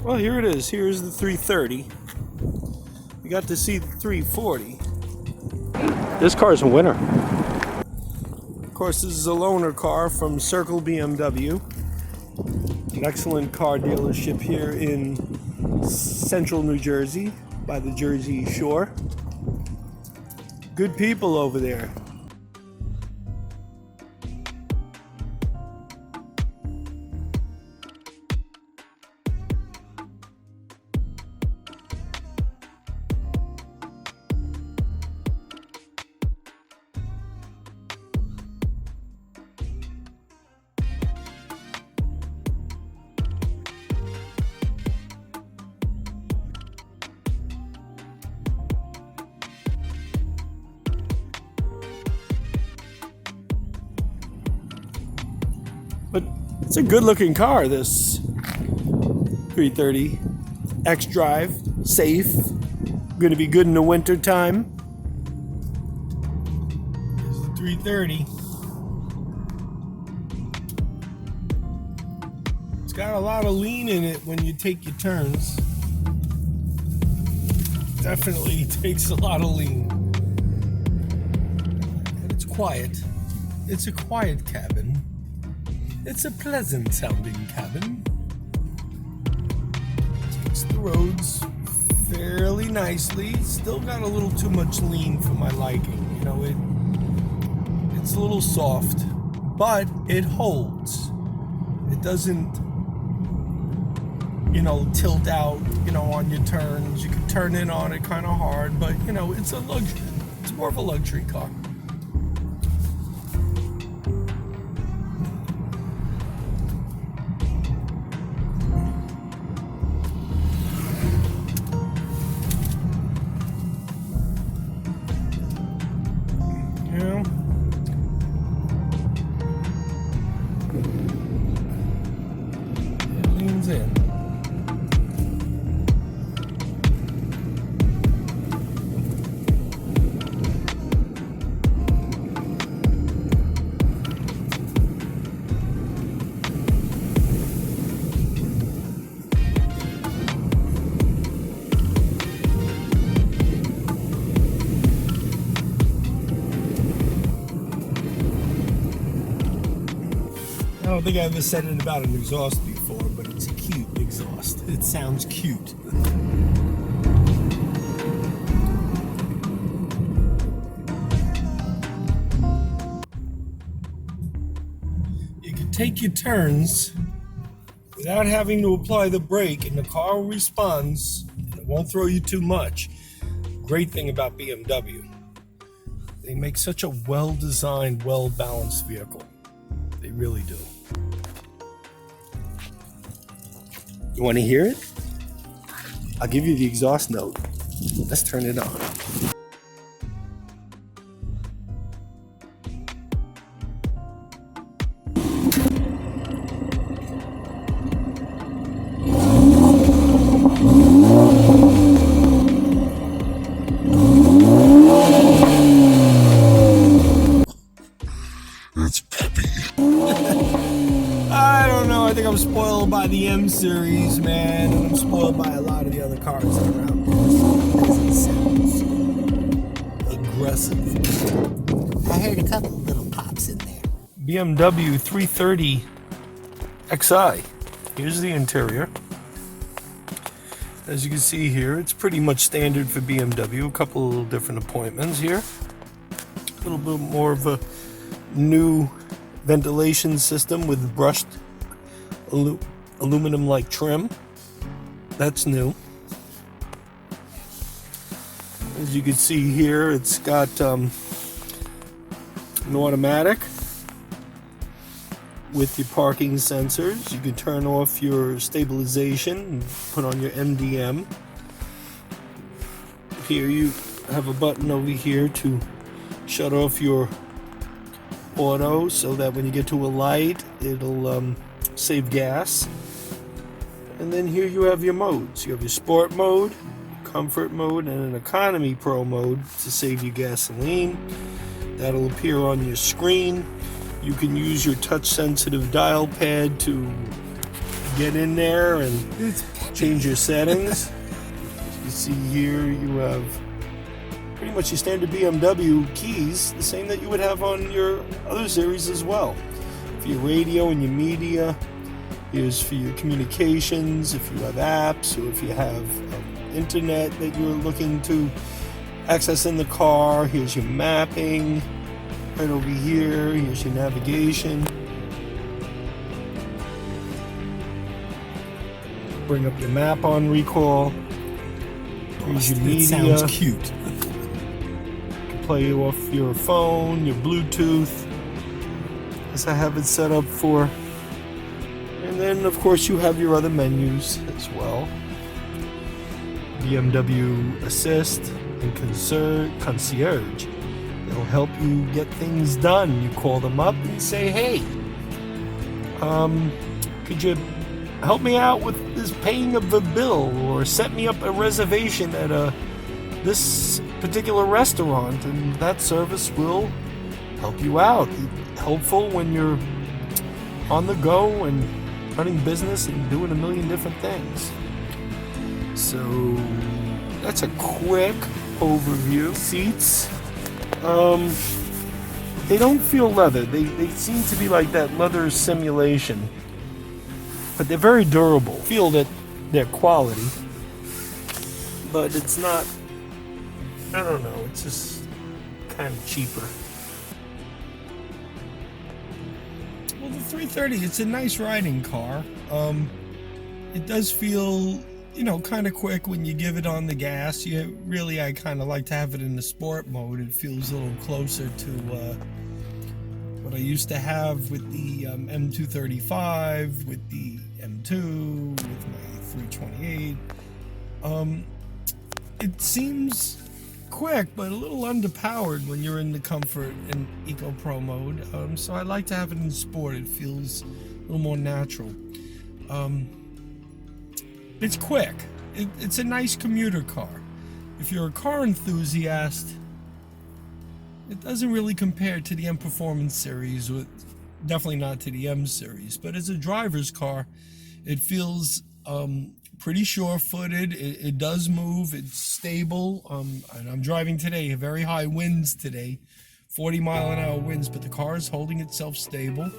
Well, here it is. Here's the 330. We got to see the 340. This car is a winner. Of course, this is a loaner car from Circle BMW. An excellent car dealership here in central New Jersey by the Jersey Shore. Good people over there. But it's a good looking car, this 330. XDrive, safe, gonna be good in the winter time. There's the 330. It's got a lot of lean in it when you take your turns. Definitely takes a lot of lean. But it's quiet. It's a quiet cabin. It's a pleasant sounding cabin. Takes the roads fairly nicely. Still got a little too much lean for my liking. You know, it's a little soft, but it holds. It doesn't, you know, tilt out, you know, on your turns. You can turn in on it kind of hard, but you know, it's a luxury. It's more of a luxury car. Yeah. It leans in. I don't think I ever said it about an exhaust before, but it's a cute exhaust. It sounds cute. You can take your turns without having to apply the brake, and the car responds, and it won't throw you too much. Great thing about BMW. They make such a well-designed, well-balanced vehicle. They really do. You want to hear it? I'll give you the exhaust note. Let's turn it on. It's peppy. I don't know. I think I'm spoiled by the M series, man. And I'm spoiled by a lot of the other cars that are around because it sounds aggressive. I heard a couple little pops in there. BMW 330 XI. Here's the interior. As you can see here, it's pretty much standard for BMW. A couple of little different appointments here. A little bit more of a new ventilation system with brushed aluminum-like trim. That's new. As you can see here, it's got an automatic with your parking sensors. You can turn off your stabilization and put on your MDM. Here you have a button over here to shut off your auto so that when you get to a light it'll save gas. And then here you have your modes. You have your sport mode, comfort mode, and an economy pro mode to save you gasoline. That'll appear on your screen. You can use your touch sensitive dial pad to get in there, and change your settings. You see here you have pretty much your standard BMW keys, the same that you would have on your other series as well. For your radio and your media, here's for your communications, if you have apps or if you have internet that you're looking to access in the car. Here's your mapping. Right over here, here's your navigation. Bring up your map on recall. Here's your media. It sounds cute. Play off your phone, your Bluetooth, as I have it set up for. And then, of course, you have your other menus as well. BMW Assist and Concierge. They'll help you get things done. You call them up and say, hey, could you help me out with this paying of the bill, or set me up a reservation at this particular restaurant, and that service will help you out. It's helpful when you're on the go and running business and doing a million different things. So that's a quick overview. Seats, they don't feel leather. They seem to be like that leather simulation, but they're very durable. Feel that they're quality, but it's not, I don't know, it's just kind of cheaper. Well, the 330, it's a nice riding car. It does feel, kind of quick when you give it on the gas. I kind of like to have it in the sport mode. It feels a little closer to what I used to have with the M235, with the M2, with my 328. It seems quick, but a little underpowered when you're in the comfort and Eco Pro mode. So I like to have it in sport. It feels a little more natural. It's quick. It's a nice commuter car. If you're a car enthusiast, it doesn't really compare to the M Performance series, definitely not to the M series. But as a driver's car, it feels pretty sure-footed. It does move. It's stable. And I'm driving today, very high winds today, 40-mile-an-hour winds, but the car is holding itself stable,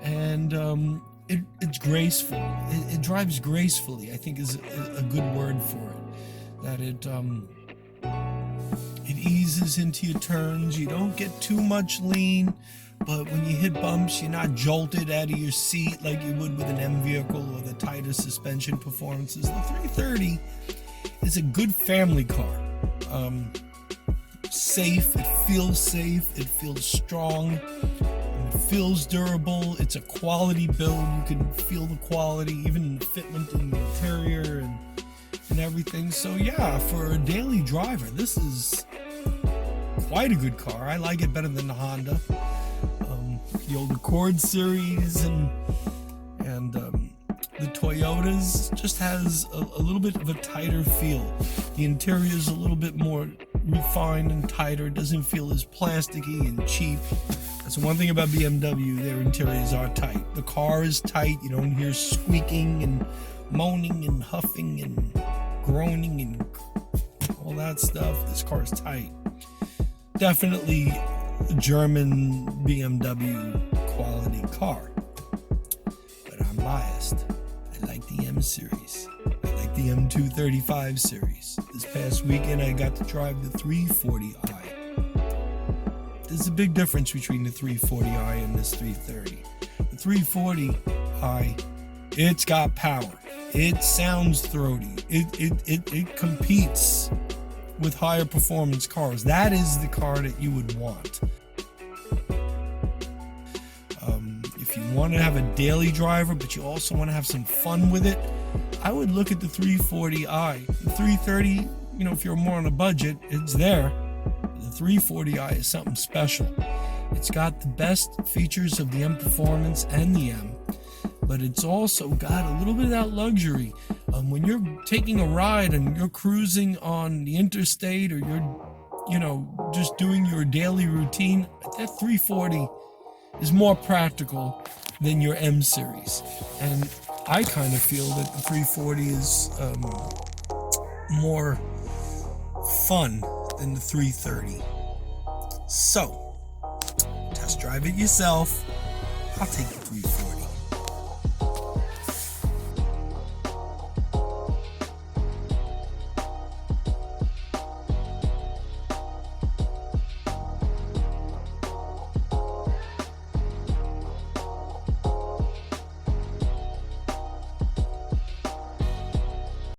and it's graceful. It drives gracefully, I think, is a good word for it. That it eases into your turns. You don't get too much lean, but when you hit bumps, you're not jolted out of your seat like you would with an M vehicle or the tighter suspension performances. The 330 is a good family car. Safe, it feels strong, it feels durable. It's a quality build. You can feel the quality, even in the fitment in the interior and everything. So yeah, for a daily driver, this is quite a good car. I like it better than the Honda. The old Accord series and the Toyotas just has a little bit of a tighter feel. The interior is a little bit more refined and tighter. It doesn't feel as plasticky and cheap. That's one thing about BMW. Their interiors are tight. The car is tight. You don't hear squeaking and moaning and huffing and groaning and all that stuff. This car is tight. Definitely a German BMW quality car. But I'm biased. I like the M series. I like the M235 series. This past weekend I got to drive the 340i. There's a big difference between the 340i and this 330. The 340i, it's got power. It sounds throaty. It competes with higher performance cars. That is the car that you would want. If you want to have a daily driver, but you also want to have some fun with it, I would look at the 340i. The 330, if you're more on a budget, it's there. The 340i is something special. It's got the best features of the M Performance and the M, but it's also got a little bit of that luxury. When you're taking a ride and you're cruising on the interstate, or you're, just doing your daily routine, that 340 is more practical than your M series. And I kind of feel that the 340 is more fun than the 330. So, test drive it yourself. I'll take the 340.